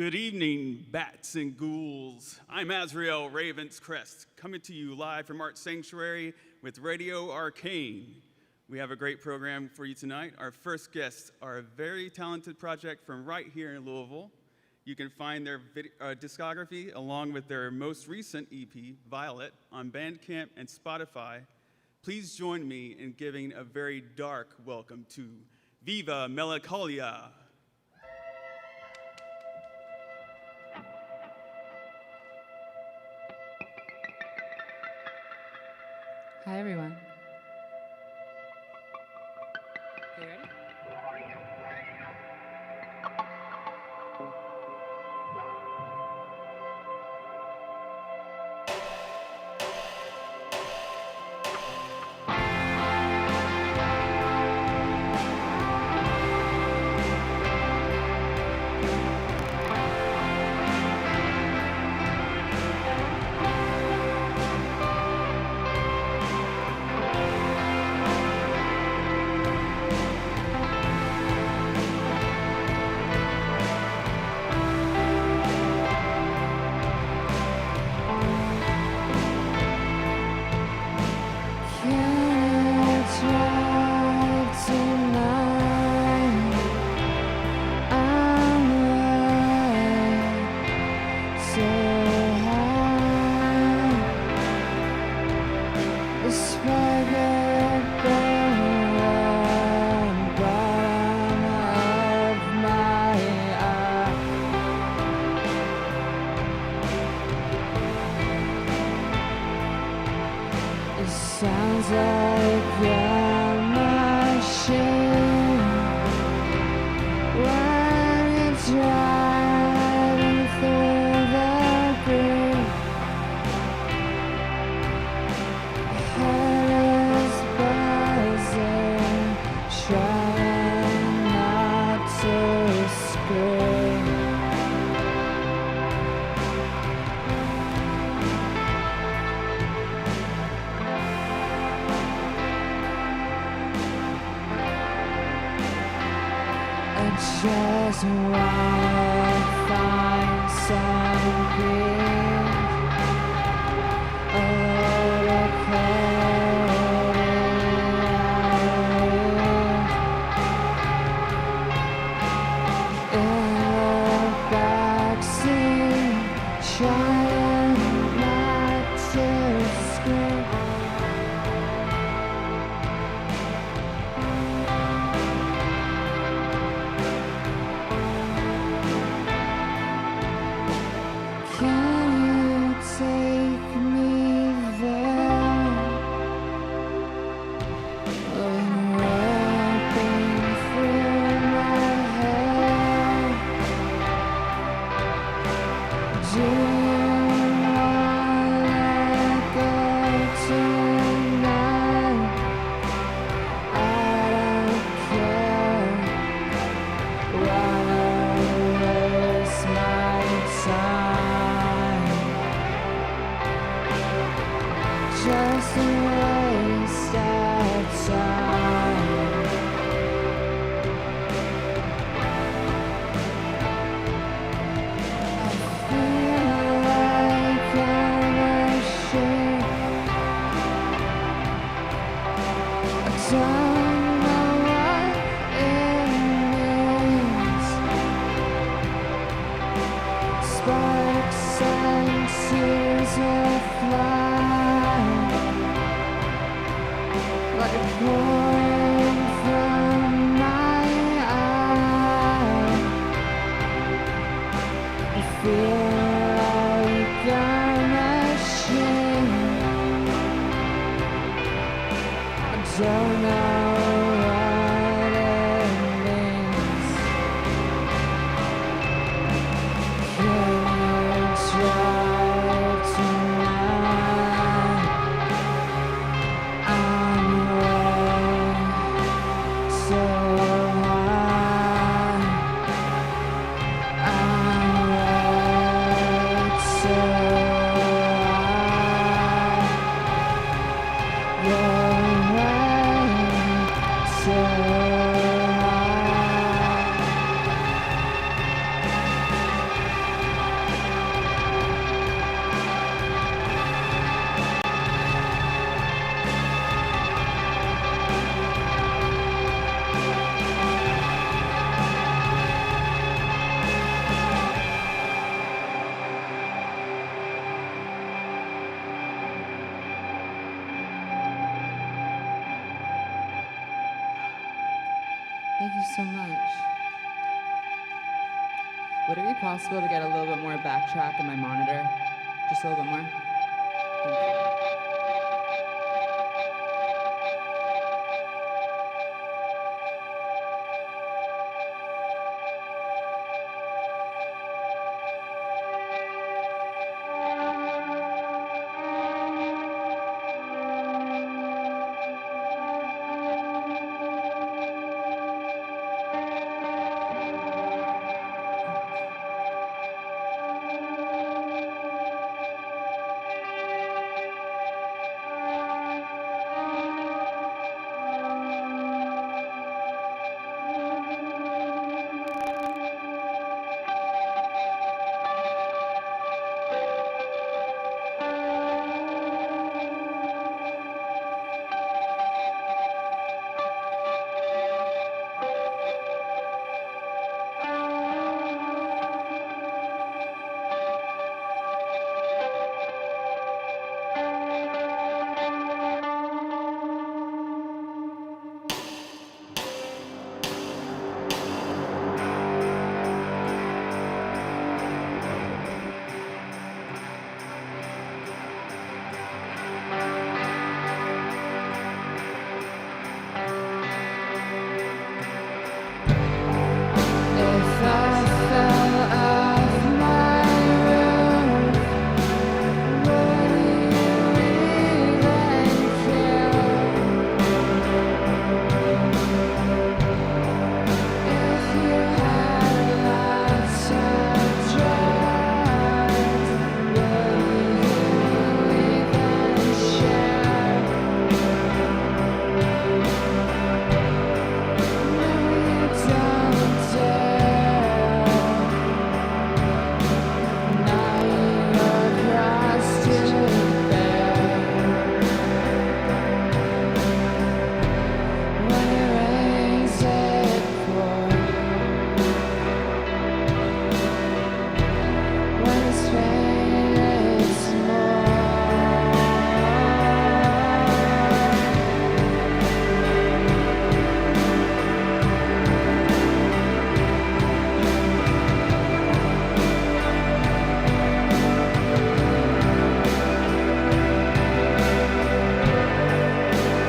Good evening, bats and ghouls. I'm Azrael Ravenscrest, coming to you live from Art Sanctuary with Radio Arcane. We have a great program for you tonight. Our first guests are a very talented project from right here in Louisville. You can find their discography along with their most recent EP, Violet, on Bandcamp and Spotify. Please join me in giving a very dark welcome to Vyva Melinkolya. Hi, everyone. Okay, ready? Sounds like a machine when it's driving through the green. Head is buzzing, trying not to scream. Just wanna find some peace, a little clarity. In the backseat, trying not to scream. Just a waste of time. I feel like I'm ashamed. I don't know what it means. Sparks and tears will fly, like pouring from my eye. I feel like I'm ashamed. I don't know what it means. Can you try tonight? I'm way so high. I'm way so high. You're way Thank you so much. Would it be possible to get a little bit more backtrack in my monitor? Just a little bit more? Thank you. If I fell off my roof, would you even care? If you had lots of drugs, would you even share? No, you don't dare. Now you're cross to bear. When it rains, it pours. When it's pain, it's more.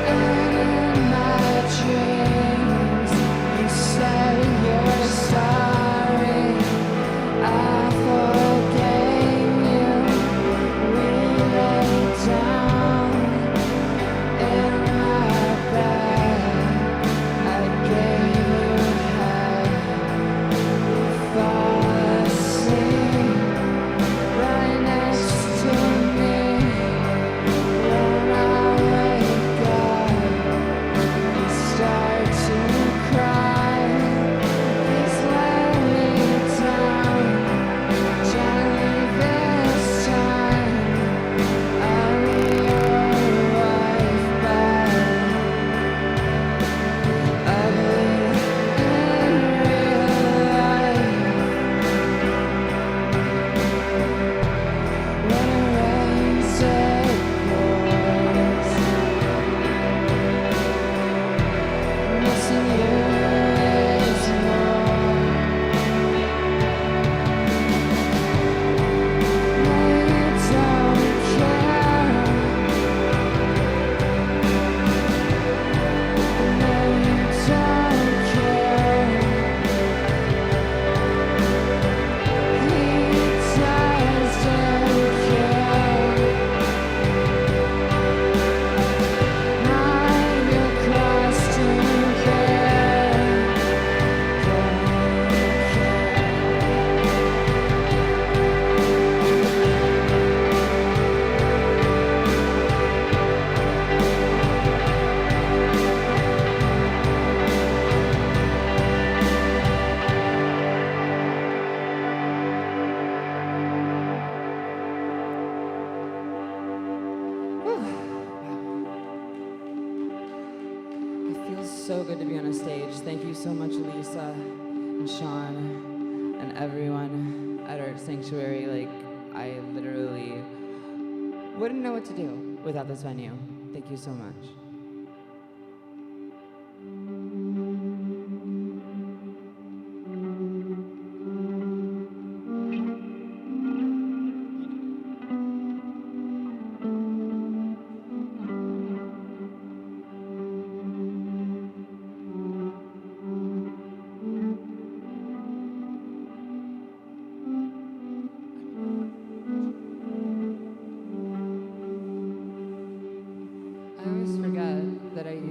And in my dreams, you say you're sorry. I forgave you. We lay down in my bed. I gave you head. Fall asleep right next to me. When I wake up, you start to cry. Please let me down gently this time. I'll be your wife, but ugly in real life. When it rains, it pours. Missing you is more. No, you don't care. No, you don't care. He doesn't care. Now you're cross to bear. Don't care. It feels so good to be on a stage. Thank you so much, Lisa and Sean and everyone at Art Sanctuary. Like, I literally wouldn't know what to do without this venue. Thank you so much.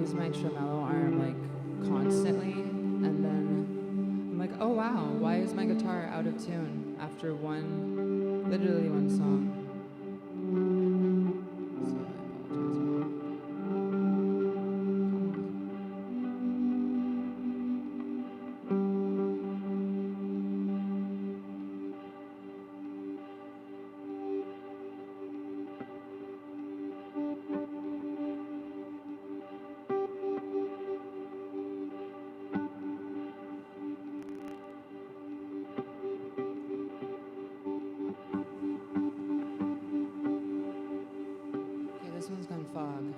use my tremolo arm like constantly, and then I'm like, oh wow, why is my guitar out of tune after literally one song? So I apologize. Okay, this one's gone fog.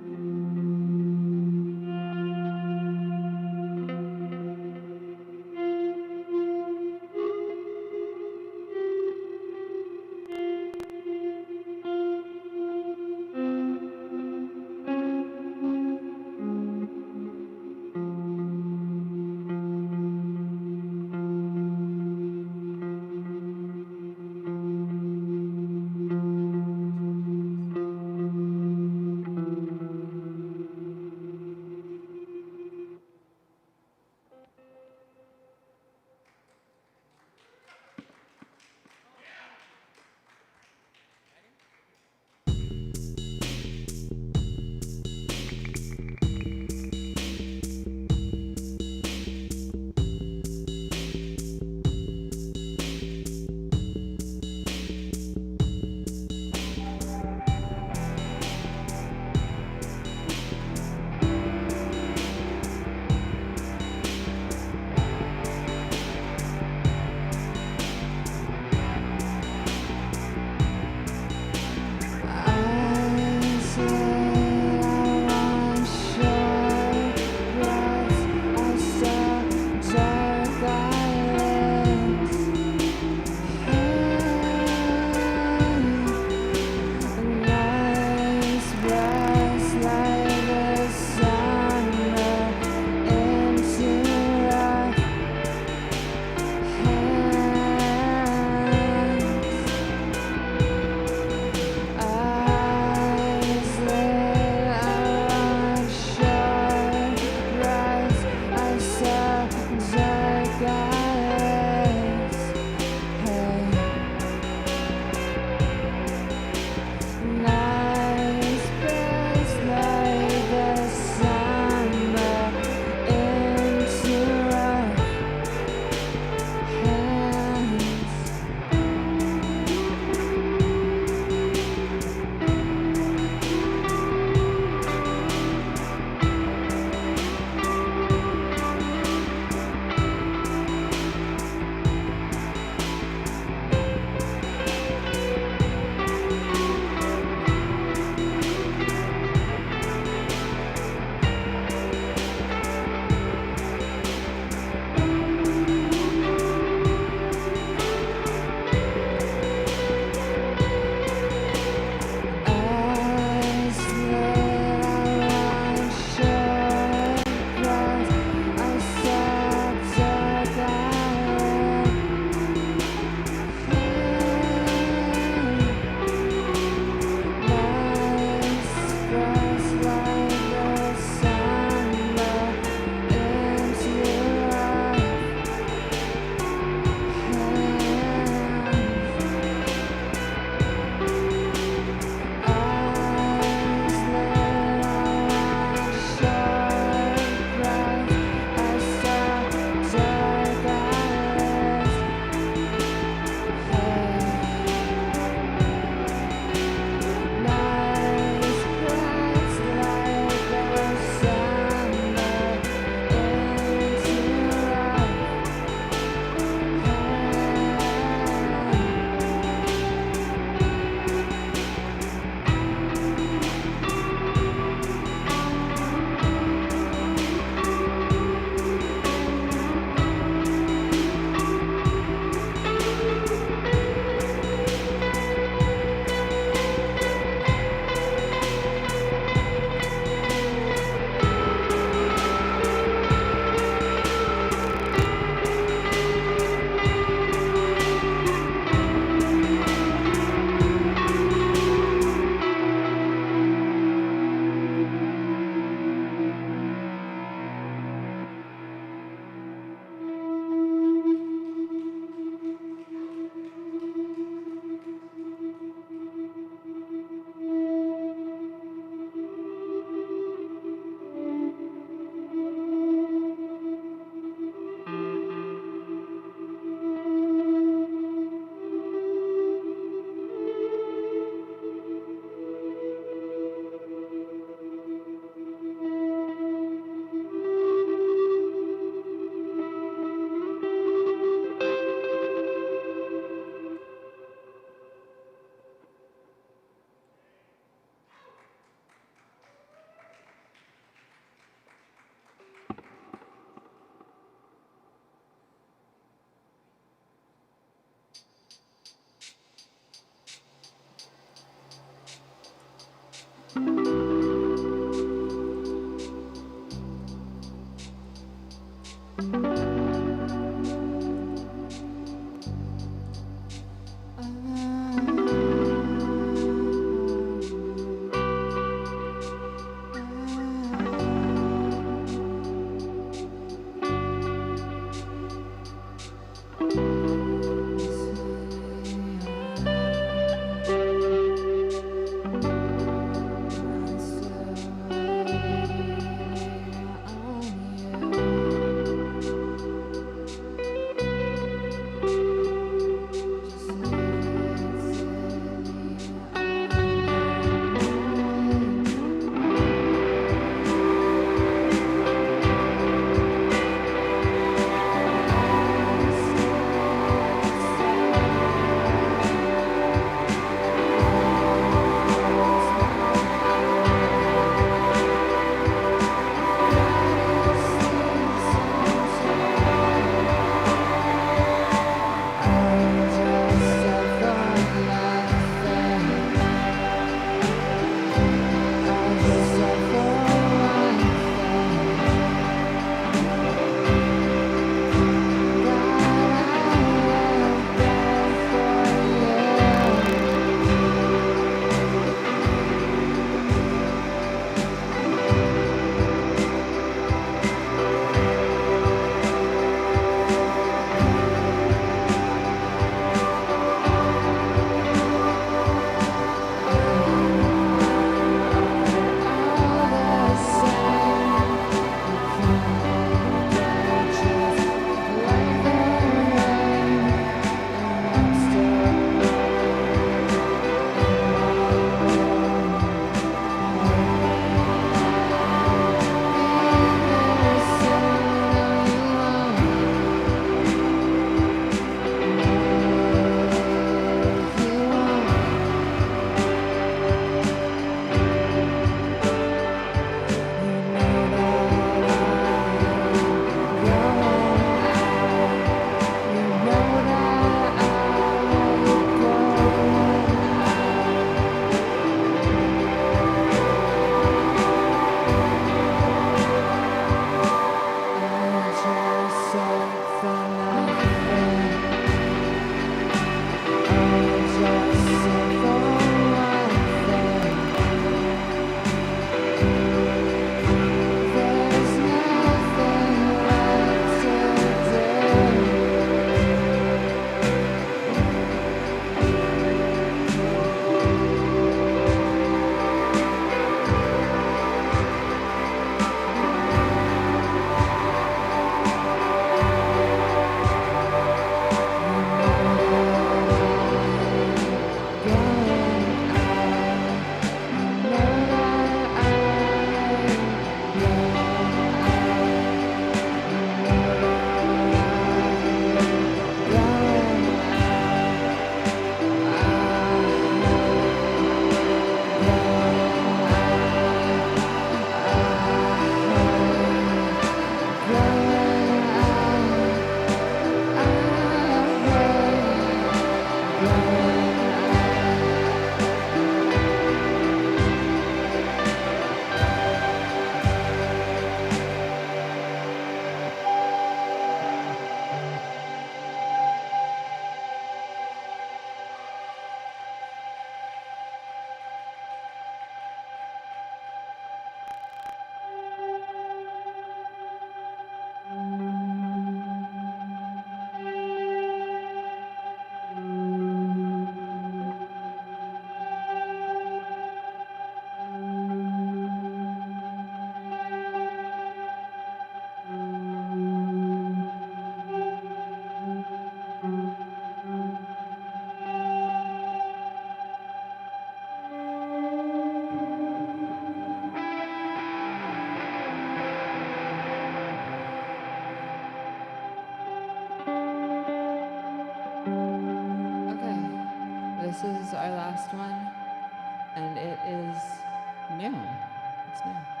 Yeah, it's new.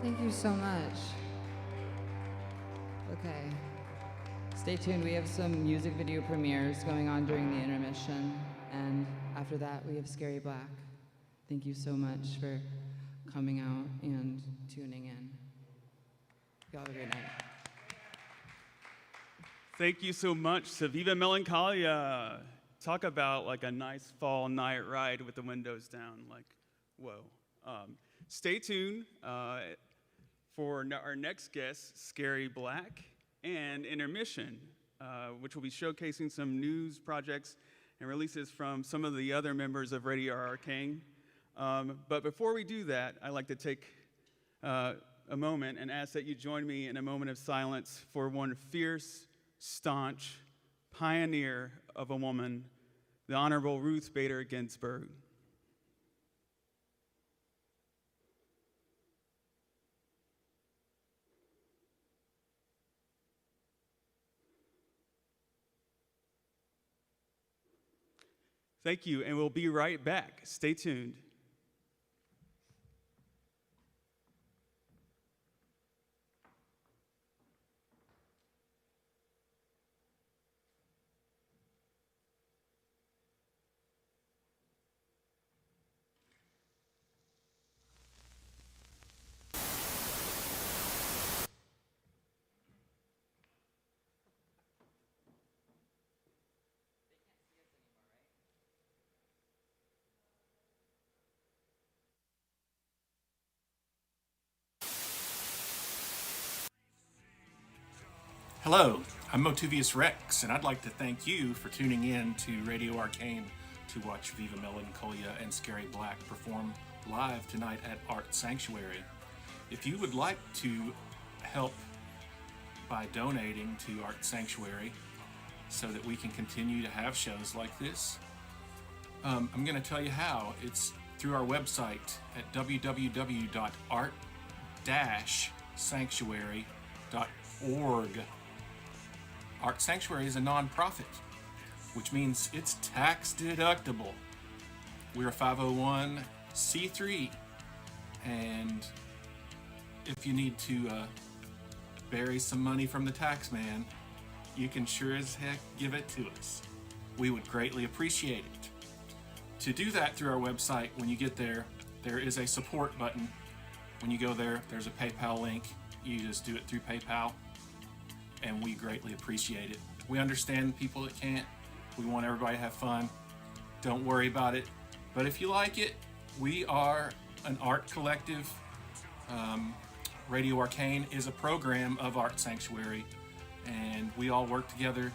Thank you so much. Okay. Stay tuned. We have some music video premieres going on during the intermission. And after that, we have Scary Black. Thank you so much for coming out and tuning in. Y'all have a great night. Thank you so much to Vyva Melinkolya. Talk about like a nice fall night ride with the windows down. Like, whoa. Stay tuned for our next guest, Scary Black, and Intermission, which will be showcasing some news projects and releases from some of the other members of Radio Arcane. But before we do that, I'd like to take a moment and ask that you join me in a moment of silence for one fierce, staunch pioneer of a woman, the Honorable Ruth Bader Ginsburg. Thank you, and we'll be right back. Stay tuned. Hello, I'm Motivius Rex, and I'd like to thank you for tuning in to Radio Arcane to watch Vyva Melinkolya and Scary Black perform live tonight at Art Sanctuary. If you would like to help by donating to Art Sanctuary so that we can continue to have shows like this, I'm going to tell you how. It's through our website at www.art-sanctuary.org. Art Sanctuary is a non-profit, which means it's tax deductible. We're a 501c3, and if you need to bury some money from the tax man, you can sure as heck give it to us. We would greatly appreciate it. To do that through our website, when you get there, there is a support button. When you go there, there's a PayPal link. You just do it through PayPal, and we greatly appreciate it. We understand people that can't. We want everybody to have fun. Don't worry about it. But if you like it, we are an art collective. Radio Arcane is a program of Art Sanctuary, and we all work together.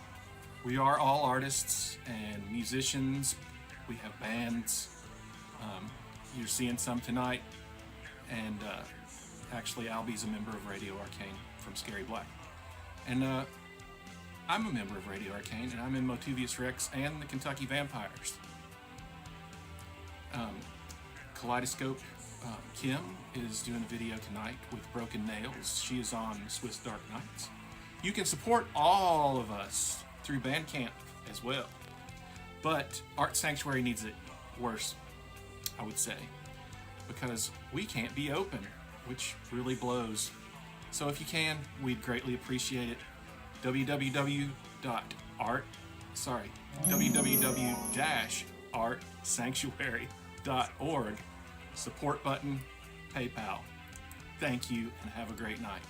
We are all artists and musicians. We have bands. You're seeing some tonight. And actually, Albie's a member of Radio Arcane from Scary Black. And I'm a member of Radio Arcane, and I'm in Motivius Rex and the Kentucky Vampires. Kaleidoscope Kim is doing a video tonight with Broken Nails. She is on Swiss Dark Nights. You can support all of us through Bandcamp as well. But Art Sanctuary needs it worse, I would say, because we can't be open, which really blows. So if you can, we'd greatly appreciate it. www.artsanctuary.org. Support button, PayPal. Thank you, and have a great night.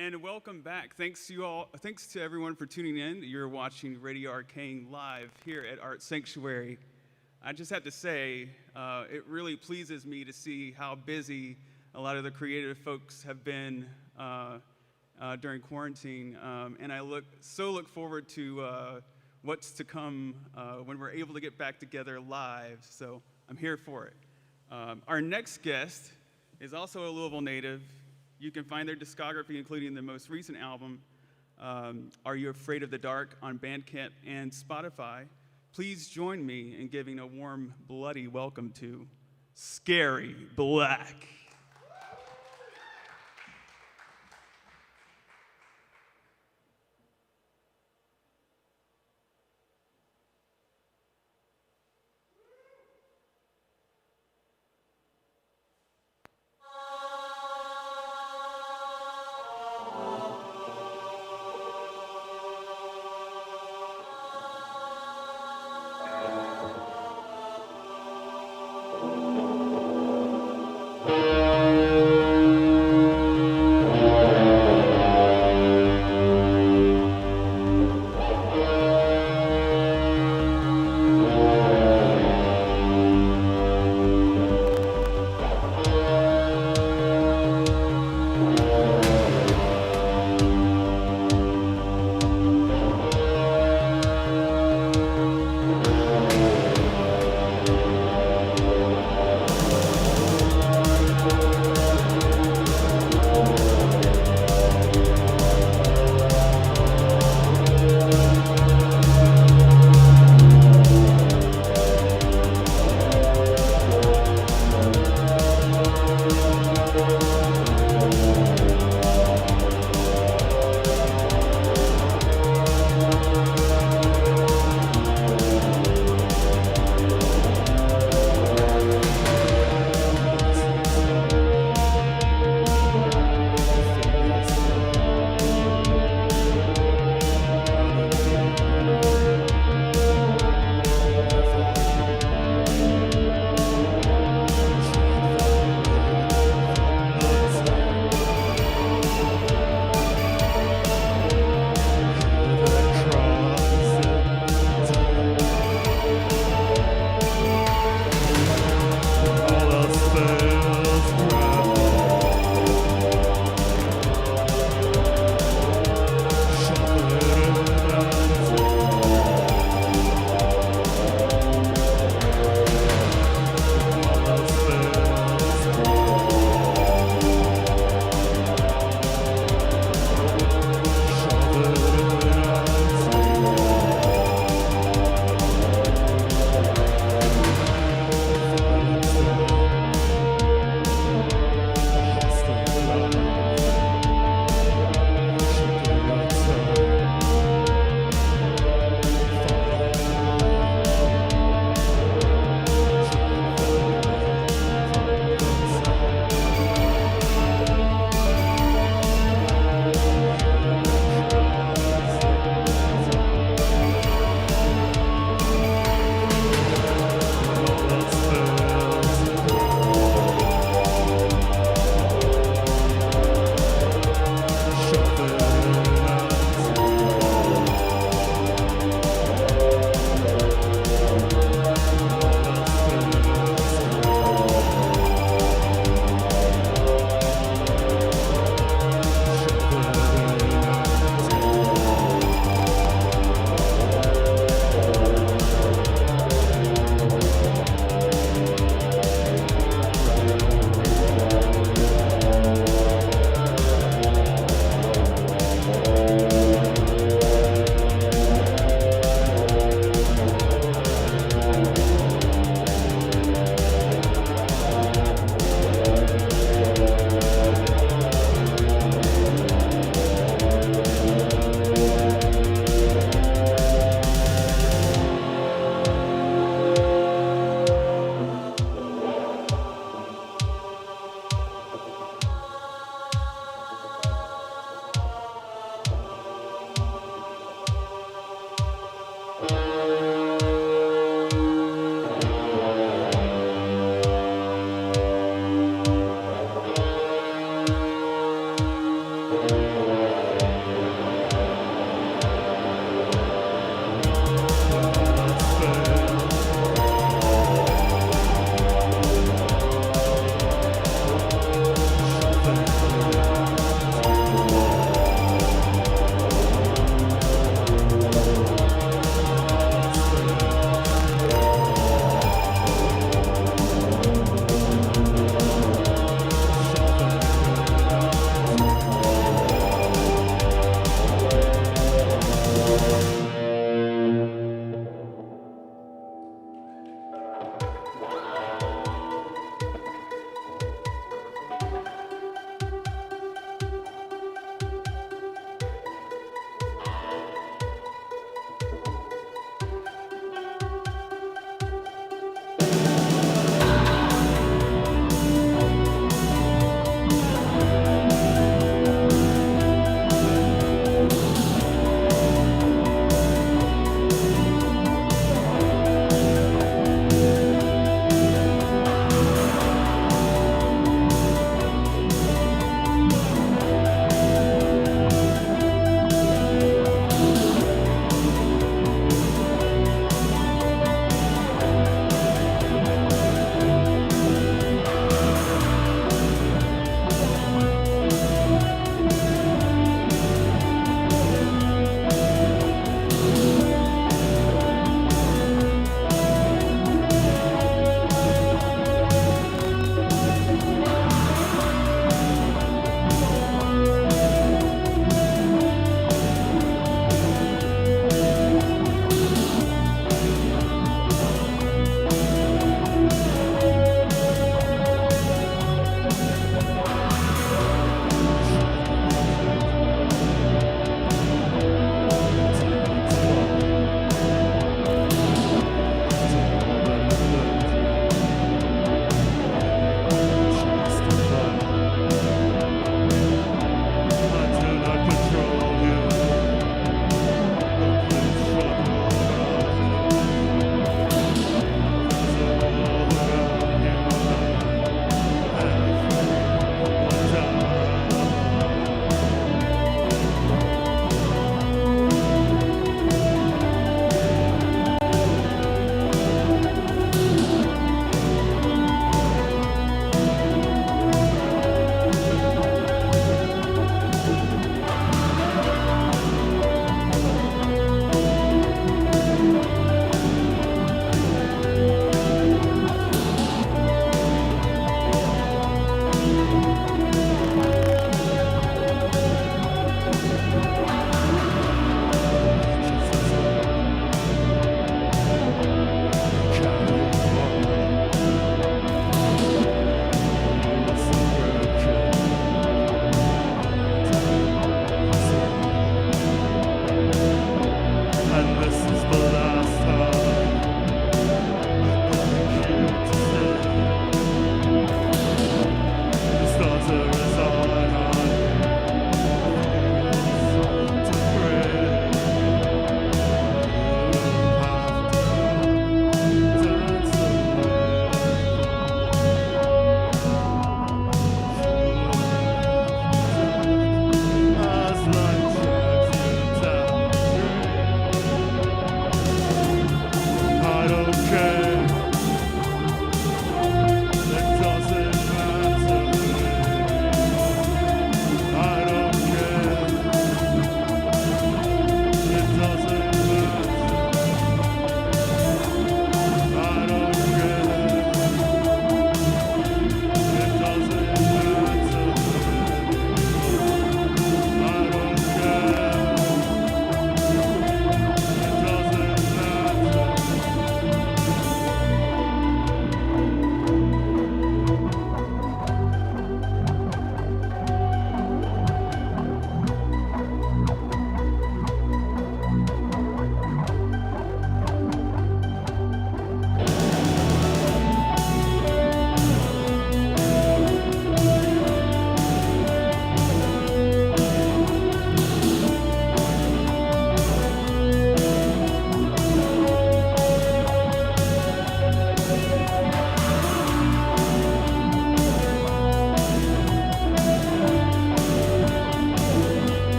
And welcome back. Thanks to you all. Thanks to everyone for tuning in. You're watching Radio Arcane live here at Art Sanctuary. I just have to say, it really pleases me to see how busy a lot of the creative folks have been during quarantine, and I look forward to what's to come when we're able to get back together live. So I'm here for it. Our next guest is also a Louisville native. You can find their discography, including the most recent album, Are You Afraid of the Dark, on Bandcamp and Spotify. Please join me in giving a warm, bloody welcome to Scary Black.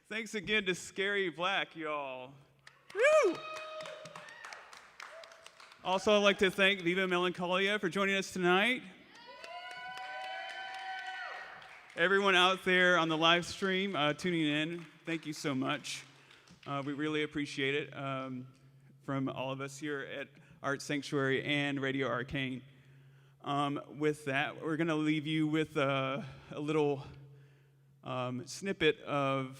Thanks again to Scary Black, y'all. Woo! Also, I'd like to thank Vyva Melinkolya for joining us tonight. Everyone out there on the live stream tuning in, thank you so much. We really appreciate it from all of us here at Art Sanctuary and Radio Arcane. With that, we're going to leave you with a little snippet of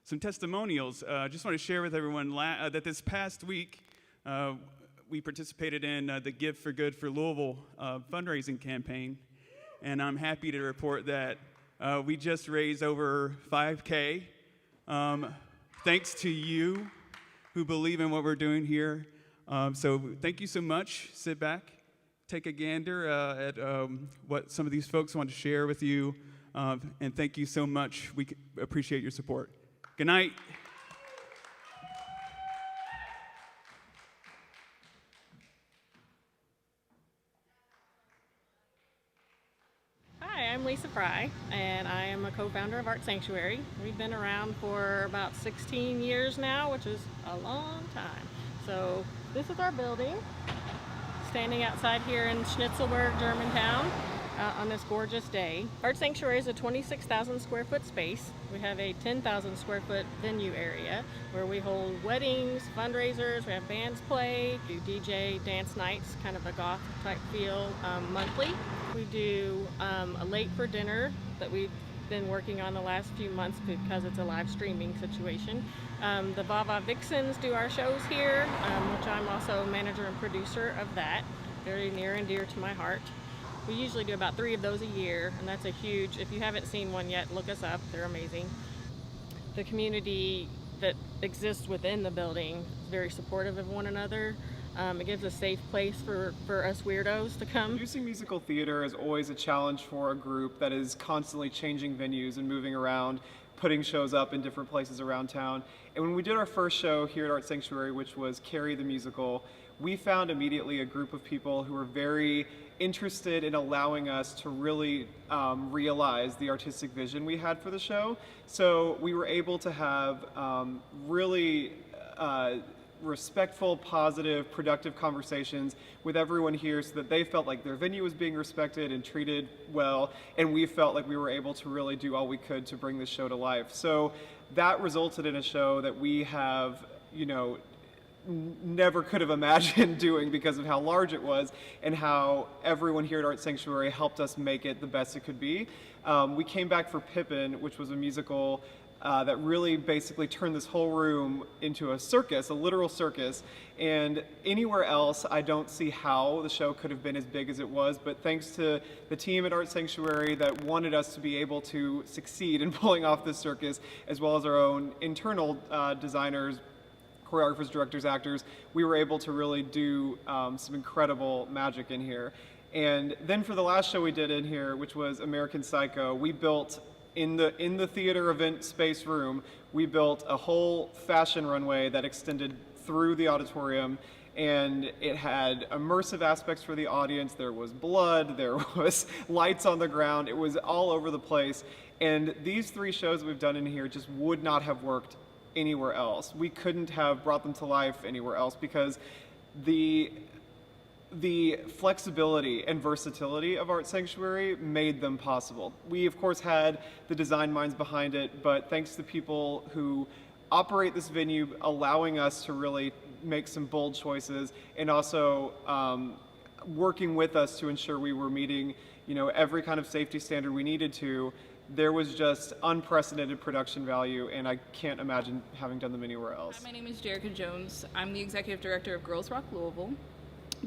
some testimonials. I just want to share with everyone that this past week, we participated in the Give for Good for Louisville fundraising campaign. And I'm happy to report that we just raised over $5,000. Thanks to you who believe in what we're doing here. So thank you so much. Sit back, take a gander at what some of these folks want to share with you. And thank you so much. We appreciate your support. Good night. Hi, I'm Lisa Fry, and I am a co-founder of Art Sanctuary. We've been around for about 16 years now, which is a long time. So this is our building, standing outside here in Schnitzelburg, Germantown, on this gorgeous day. Art Sanctuary is a 26,000 square foot space. We have a 10,000 square foot venue area where we hold weddings, fundraisers, we have bands play, do DJ dance nights, kind of a goth type feel monthly. We do a late for dinner that we've been working on the last few months because it's a live streaming situation. The Vyva Vixens do our shows here, which I'm also manager and producer of that. Very near and dear to my heart. We usually do about 3 of those a year, and that's a huge, if you haven't seen one yet, look us up, they're amazing. The community that exists within the building is very supportive of one another. It gives a safe place for us weirdos to come. Producing musical theater is always a challenge for a group that is constantly changing venues and moving around, putting shows up in different places around town. And when we did our first show here at Art Sanctuary, which was Carrie the Musical, we found immediately a group of people who were very interested in allowing us to really realize the artistic vision we had for the show. So we were able to have really respectful, positive, productive conversations with everyone here so that they felt like their venue was being respected and treated well, and we felt like we were able to really do all we could to bring the show to life. So that resulted in a show that we have, you know, never could have imagined doing because of how large it was and how everyone here at Art Sanctuary helped us make it the best it could be. We came back for Pippin, which was a musical that really basically turned this whole room into a circus, a literal circus. And anywhere else, I don't see how the show could have been as big as it was, but thanks to the team at Art Sanctuary that wanted us to be able to succeed in pulling off this circus, as well as our own internal designers, choreographers, directors, actors, we were able to really do some incredible magic in here. And then for the last show we did in here, which was American Psycho, we built in the theater event space room, we built a whole fashion runway that extended through the auditorium, and it had immersive aspects for the audience. There was blood, there was lights on the ground, it was all over the place. And these 3 shows that we've done in here just would not have worked anywhere else. We couldn't have brought them to life anywhere else because the flexibility and versatility of Art Sanctuary made them possible. We of course had the design minds behind it, but thanks to people who operate this venue allowing us to really make some bold choices and also working with us to ensure we were meeting, you know, every kind of safety standard we needed to, there was just unprecedented production value, and I can't imagine having done them anywhere else. Hi, my name is Jerica Jones. I'm the executive director of Girls Rock Louisville.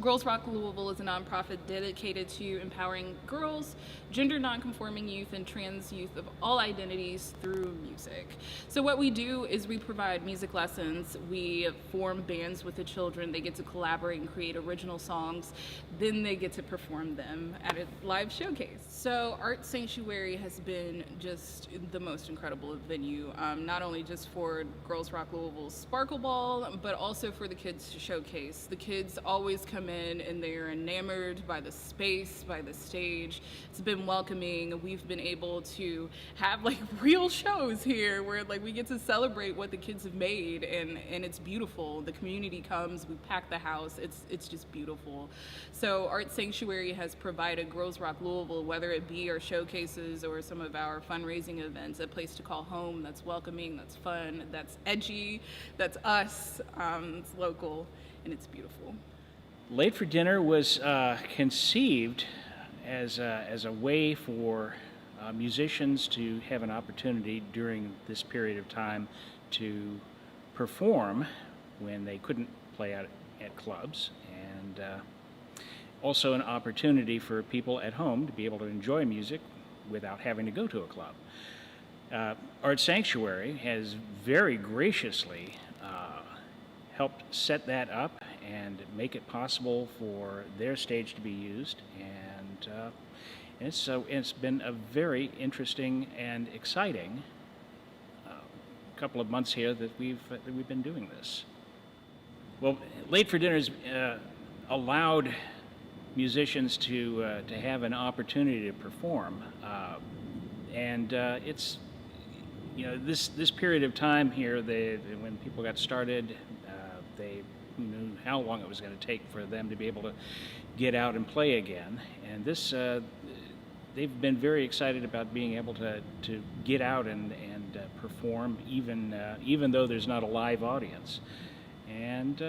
Girls Rock Louisville is a nonprofit dedicated to empowering girls, gender nonconforming youth, and trans youth of all identities through music. So what we do is we provide music lessons. We form bands with the children. They get to collaborate and create original songs. Then they get to perform them at a live showcase. So Art Sanctuary has been just the most incredible venue, not only just for Girls Rock Louisville's Sparkle Ball, but also for the kids to showcase. The kids always come come in and they're enamored by the space, by the stage. It's been welcoming. We've been able to have like real shows here where like we get to celebrate what the kids have made, and it's beautiful. The community comes, we pack the house. It's just beautiful. So Art Sanctuary has provided Girls Rock Louisville, whether it be our showcases or some of our fundraising events, a place to call home that's welcoming, that's fun, that's edgy, that's us, it's local, and it's beautiful. Late for Dinner was conceived as a way for musicians to have an opportunity during this period of time to perform when they couldn't play out at clubs, and also an opportunity for people at home to be able to enjoy music without having to go to a club. Art Sanctuary has very graciously helped set that up and make it possible for their stage to be used, and it's been a very interesting and exciting couple of months here that we've been doing this. Well, Late for Dinner's allowed musicians to have an opportunity to perform, and it's this period of time here. When people got started, they knew how long it was going to take for them to be able to get out and play again, and this they've been very excited about being able to get out and perform, even though there's not a live audience, and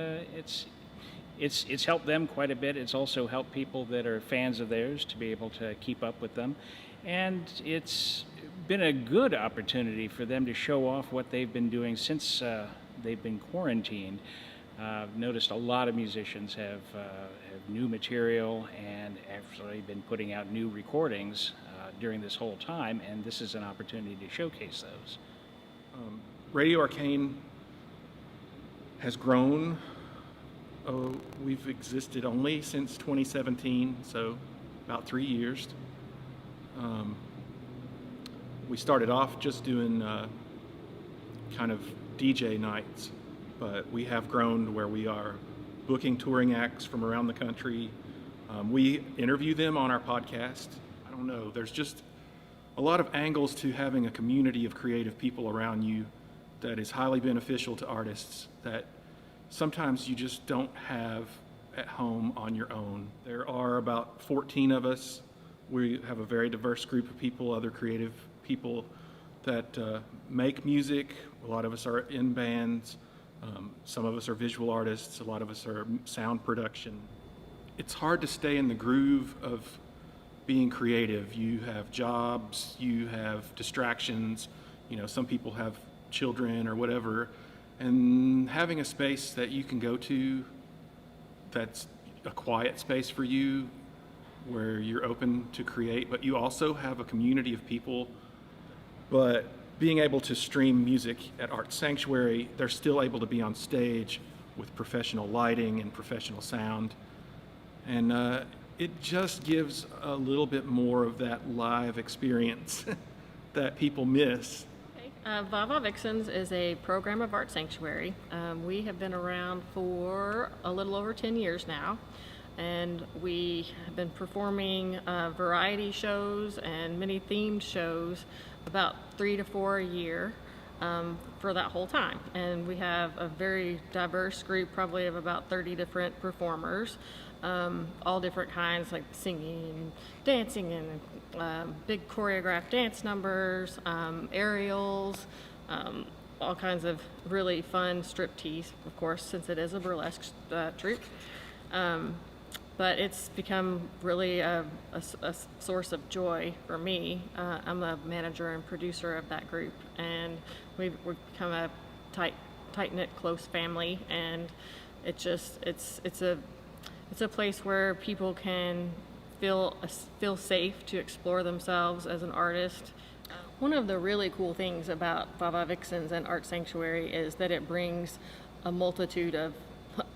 it's helped them quite a bit. It's also helped people that are fans of theirs to be able to keep up with them, and it's been a good opportunity for them to show off what they've been doing since they've been quarantined. I've noticed a lot of musicians have new material and actually been putting out new recordings during this whole time, and this is an opportunity to showcase those. Radio Arcane has grown. We've existed only since 2017, so about 3 years. We started off just doing kind of DJ nights, but we have grown to where we are booking touring acts from around the country. We interview them on our podcast. I don't know, there's just a lot of angles to having a community of creative people around you that is highly beneficial to artists that sometimes you just don't have at home on your own. There are about 14 of us. We have a very diverse group of people, other creative people that make music. A lot of us are in bands. Some of us are visual artists. A lot of us are sound production. It's hard to stay in the groove of being creative. You have jobs, you have distractions, some people have children or whatever, and having a space that you can go to that's a quiet space for you where you're open to create, but you also have a community of people. But being able to stream music at Art Sanctuary, they're still able to be on stage with professional lighting and professional sound, and it just gives a little bit more of that live experience that people miss. Vyva Vixens is a program of Art Sanctuary. We have been around for a little over 10 years now, and we have been performing variety shows and many themed shows, about 3 to 4 a year for that whole time. And we have a very diverse group, probably of about 30 different performers, all different kinds, like singing, dancing, and big choreographed dance numbers, aerials, all kinds of really fun striptease, of course, since it is a burlesque troupe. But it's become really a source of joy for me. I'm a manager and producer of that group, and we've become a tight-knit, close family, and it's a place where people can feel safe to explore themselves as an artist. One of the really cool things about Vyva Vixens and Art Sanctuary is that it brings a multitude of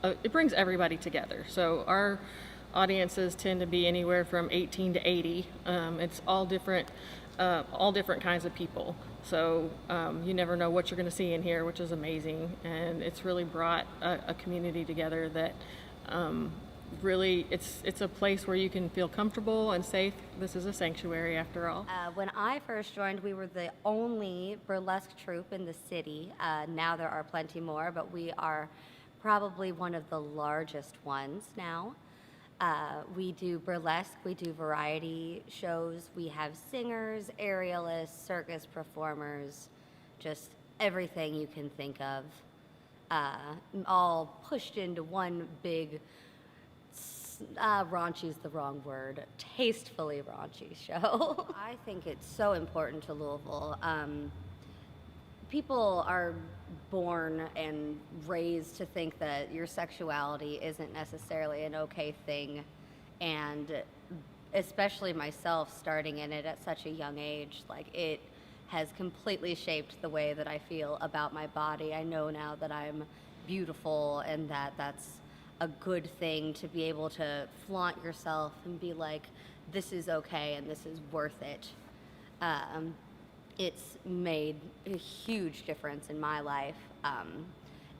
it brings everybody together. So our audiences tend to be anywhere from 18 to 80. It's all different kinds of people. So you never know what you're going to see in here, which is amazing. And it's really brought a community together that really, it's a place where you can feel comfortable and safe. This is a sanctuary after all. When I first joined, we were the only burlesque troupe in the city. Now there are plenty more, but we are probably one of the largest ones now. We do burlesque, we do variety shows, we have singers, aerialists, circus performers, just everything you can think of, all pushed into one big, raunchy is the wrong word, tastefully raunchy show. I think it's so important to Louisville. People are born and raised to think that your sexuality isn't necessarily an okay thing, and especially myself starting in it at such a young age, like it has completely shaped the way that I feel about my body. I know now that I'm beautiful and that that's a good thing to be able to flaunt yourself and be like, this is okay and this is worth it. It's made a huge difference in my life.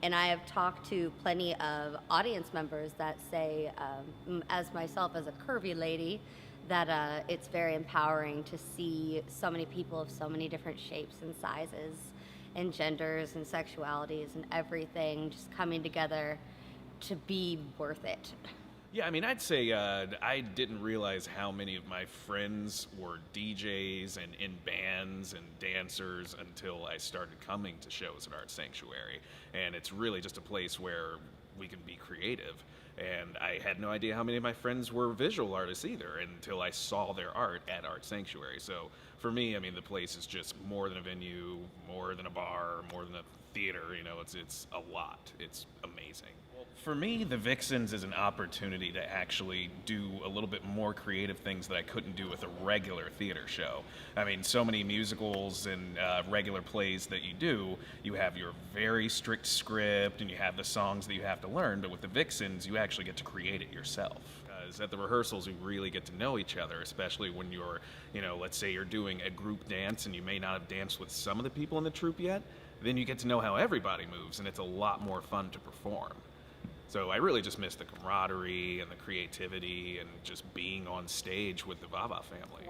And I have talked to plenty of audience members that say, as myself as a curvy lady, that it's very empowering to see so many people of so many different shapes and sizes and genders and sexualities and everything just coming together to be worth it. Yeah, I mean, I'd say I didn't realize how many of my friends were DJs and in bands and dancers until I started coming to shows at Art Sanctuary. And it's really just a place where we can be creative. And I had no idea how many of my friends were visual artists either until I saw their art at Art Sanctuary. So for me, I mean, the place is just more than a venue, more than a bar, more than a theater. You know, it's a lot. It's amazing. For me, the Vixens is an opportunity to actually do a little bit more creative things that I couldn't do with a regular theater show. I mean, so many musicals and regular plays that you do, you have your very strict script and you have the songs that you have to learn, but with the Vixens, you actually get to create it yourself. Because at the rehearsals, you really get to know each other, especially when you're, you know, let's say you're doing a group dance and you may not have danced with some of the people in the troupe yet, then you get to know how everybody moves, and it's a lot more fun to perform. So I really just miss the camaraderie and the creativity and just being on stage with the Vyva family.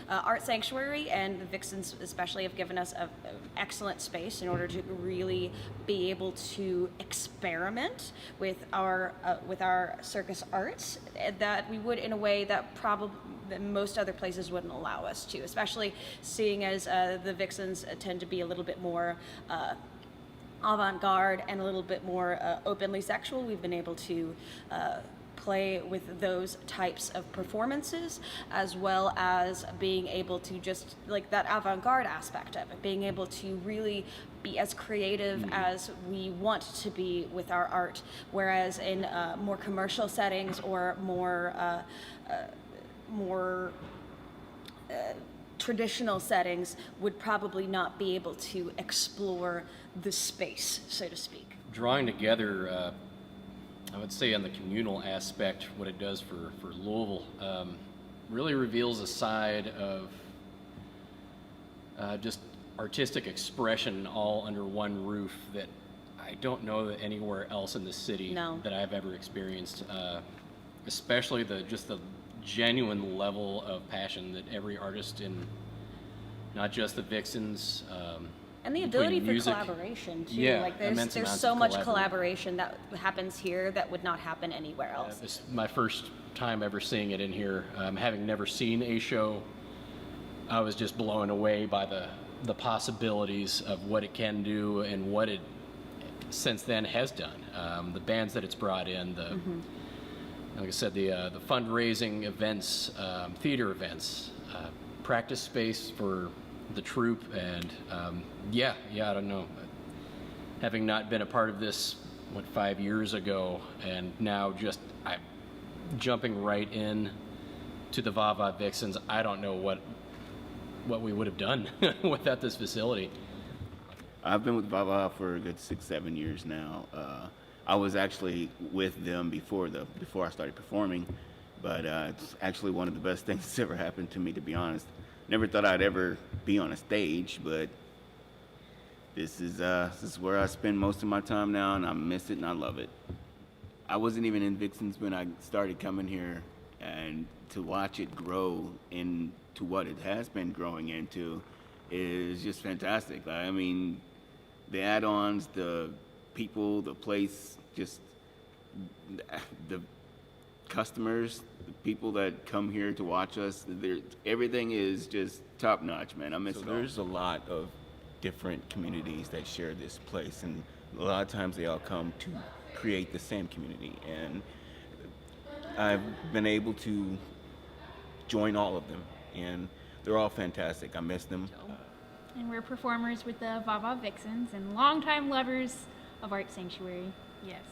Art Sanctuary and the Vixens especially have given us an excellent space in order to really be able to experiment with our circus arts that we would in a way that most other places wouldn't allow us to, especially seeing as the Vixens tend to be a little bit more avant-garde and a little bit more openly sexual. We've been able to play with those types of performances, as well as being able to just like that avant-garde aspect of it, being able to really be as creative as we want to be with our art, whereas in more commercial settings or more traditional settings would probably not be able to explore the space, so to speak. Drawing together, I would say on the communal aspect, what it does for Louisville really reveals a side of just artistic expression all under one roof that I don't know that anywhere else in the city that I've ever experienced, especially the genuine level of passion that every artist in not just the Vixens and the ability for collaboration too. Yeah, like there's so much collaboration that happens here that would not happen anywhere else. It's my first time ever seeing it in here. Having never seen a show, I was just blown away by the possibilities of what it can do and what it since then has done. The bands that it's brought in, like I said, the fundraising events, theater events, practice space for the troupe, and I don't know. Having not been a part of this, 5 years ago, and now just I'm jumping right in to the Vyva Vixens, I don't know what we would have done without this facility. I've been with Vyva for a good 6-7 years now. I was actually with them before I started performing, but it's actually one of the best things that's ever happened to me, to be honest. Never thought I'd ever be on a stage, but this is where I spend most of my time now, and I miss it and I love it. I wasn't even in Vixens when I started coming here, and to watch it grow into what it has been growing into is just fantastic. I mean, the add-ons, the people, the place, just the customers, the people that come here to watch us, everything is just top notch, man. I miss it all. There's a lot of different communities that share this place, and a lot of times they all come to create the same community, and I've been able to join all of them, and they're all fantastic. I miss them. And we're performers with the Vyva Vixens and longtime lovers of Art Sanctuary. Yes,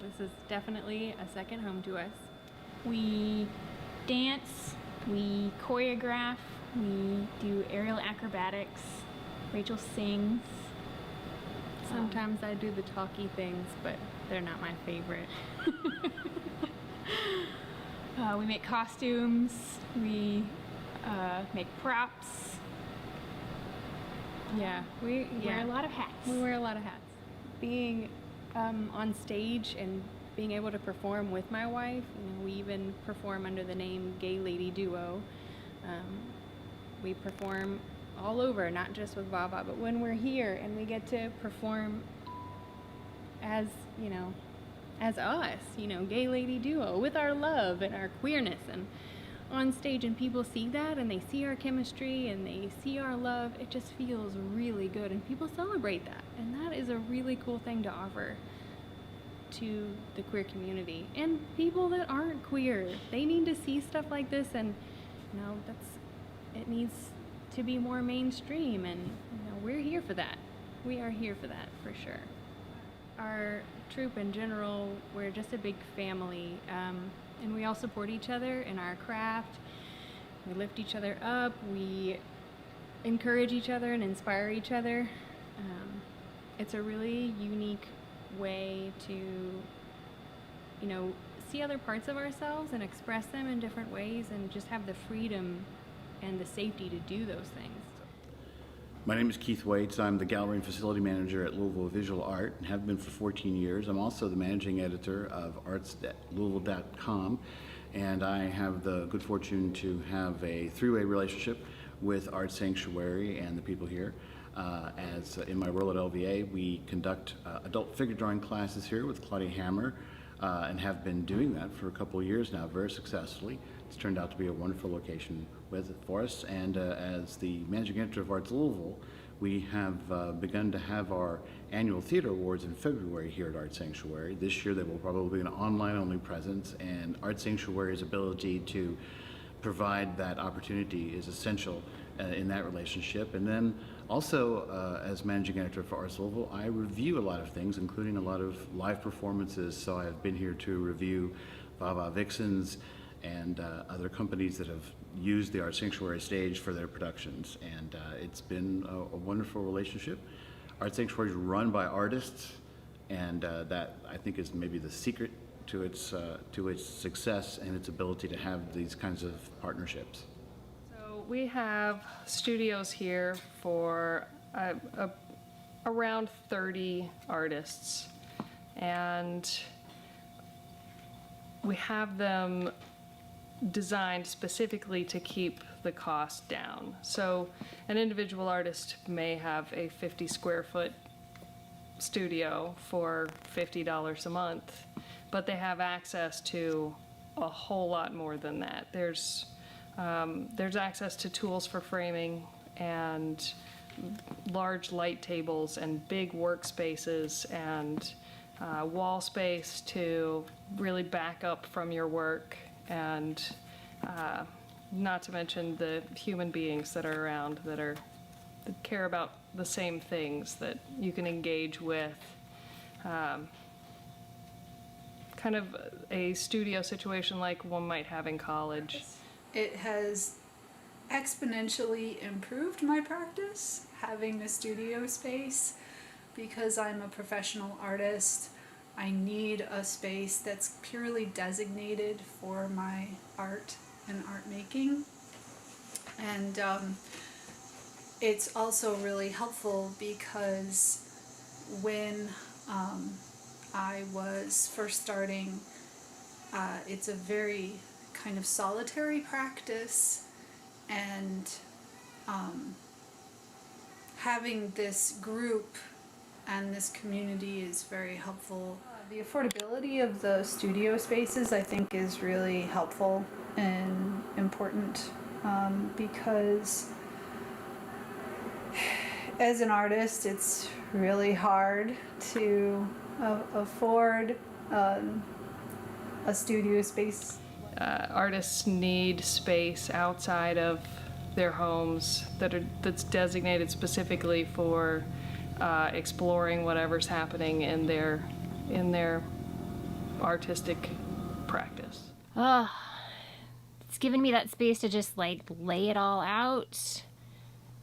this is definitely a second home to us. We dance, we choreograph, we do aerial acrobatics. Rachel sings. Sometimes I do the talky things, but they're not my favorite. We make costumes, we make props. Yeah, we wear a lot of hats. We wear a lot of hats. Being on stage and being able to perform with my wife, we even perform under the name Gay Lady Duo. We perform all over, not just with Vyva, but when we're here and we get to perform as, as us, Gay Lady Duo, with our love and our queerness, and on stage, and people see that and they see our chemistry and they see our love, it just feels really good, and people celebrate that, and that is a really cool thing to offer to the queer community and people that aren't queer. They need to see stuff like this, and it needs to be more mainstream, and we're here for that. We are here for that for sure. Our troupe in general, we're just a big family, and we all support each other in our craft. We lift each other up, we encourage each other and inspire each other. It's a really unique way to see other parts of ourselves and express them in different ways, and just have the freedom and the safety to do those things. My name is Keith Waits. I'm the gallery and facility manager at Louisville Visual Art and have been for 14 years. I'm also the managing editor of arts.louisville.com, and I have the good fortune to have a three-way relationship with Art Sanctuary and the people here. As in my role at LVA, we conduct adult figure drawing classes here with Claudia Hammer, and have been doing that for a couple of years now very successfully. It's turned out to be a wonderful location for us, and as the managing editor of Arts Louisville, we have begun to have our annual theater awards in February here at Art Sanctuary. This year they will probably be an online-only presence, and Art Sanctuary's ability to provide that opportunity is essential in that relationship. And then also, as managing editor for Arts Louisville, I review a lot of things, including a lot of live performances. So I've been here to review Vyva Vixens and other companies that have used the Art Sanctuary stage for their productions. And it's been a wonderful relationship. Art Sanctuary is run by artists, and that I think is maybe the secret to its success and its ability to have these kinds of partnerships. So we have studios here for around 30 artists, and we have them designed specifically to keep the cost down. So an individual artist may have a 50 square foot studio for $50 a month, but they have access to a whole lot more than that. There's access to tools for framing and large light tables and big workspaces and wall space to really back up from your work, and not to mention the human beings that are around that care about the same things that you can engage with. Kind of a studio situation like one might have in college. It has exponentially improved my practice, having a studio space, because I'm a professional artist. I need a space that's purely designated for my art and art making. And it's also really helpful because when I was first starting, it's a very kind of solitary practice, and having this group and this community is very helpful. The affordability of the studio spaces, I think, is really helpful and important, because as an artist, it's really hard to afford a studio space. Artists need space outside of their homes that's designated specifically for exploring whatever's happening in their artistic practice. It's given me that space to just like lay it all out,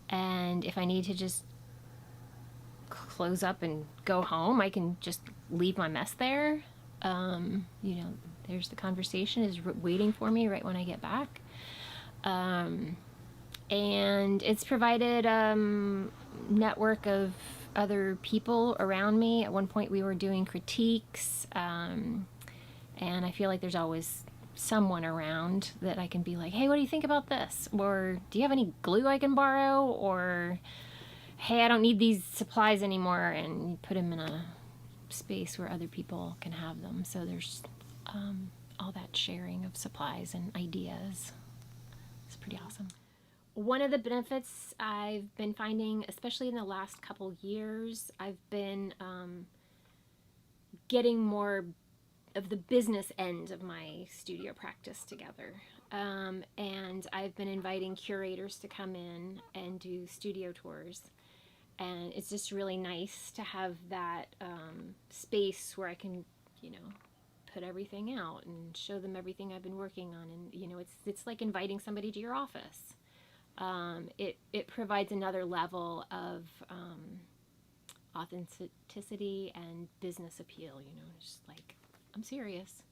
and if I need to just close up and go home, I can just leave my mess there. You know, there's the conversation is waiting for me right when I get back. And it's provided network of other people around me. At one point we were doing critiques, and I feel like there's always someone around that I can be like, hey, what do you think about this? Or do you have any glue I can borrow? Or hey, I don't need these supplies anymore, and you put them in a space where other people can have them. So there's all that sharing of supplies and ideas. It's pretty awesome. One of the benefits I've been finding, especially in the last couple years, I've been getting more of the business end of my studio practice together. And I've been inviting curators to come in and do studio tours. And it's just really nice to have that space where I can, you know, put everything out and show them everything I've been working on. And, you know, it's like inviting somebody to your office. It provides another level of authenticity and business appeal, you know, just like, I'm serious.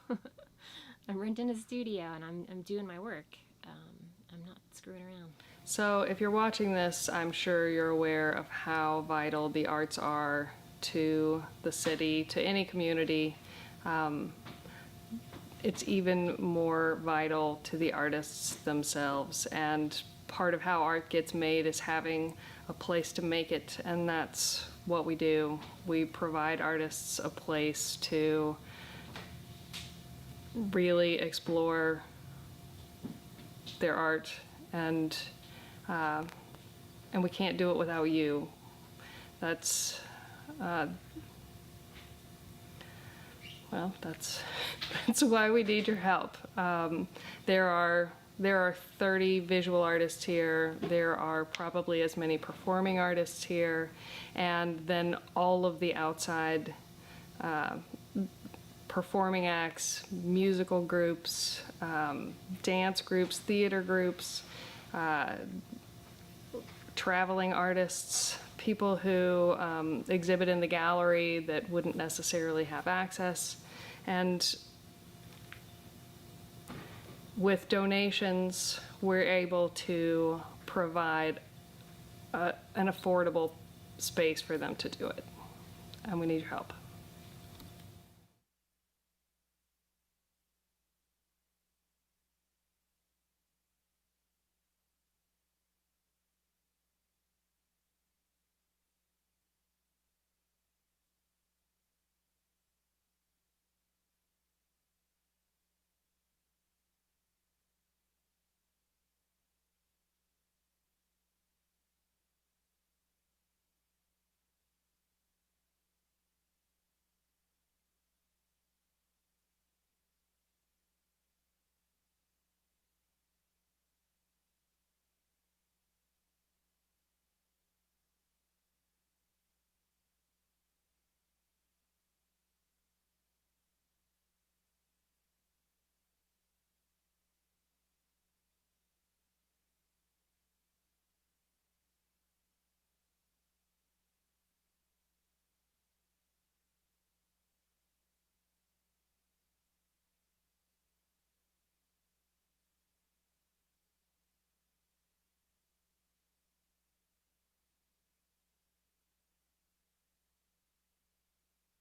I'm renting a studio and I'm doing my work. I'm not screwing around. So if you're watching this, I'm sure you're aware of how vital the arts are to the city, to any community. It's even more vital to the artists themselves, and part of how art gets made is having a place to make it, and that's what we do. We provide artists a place to really explore their art, and we can't do it without you. That's well, that's why we need your help. There are 30 visual artists here. There are probably as many performing artists here, and then all of the outside performing acts, musical groups, dance groups, theater groups, traveling artists, people who exhibit in the gallery that wouldn't necessarily have access. And with donations, we're able to provide an affordable space for them to do it. And we need your help.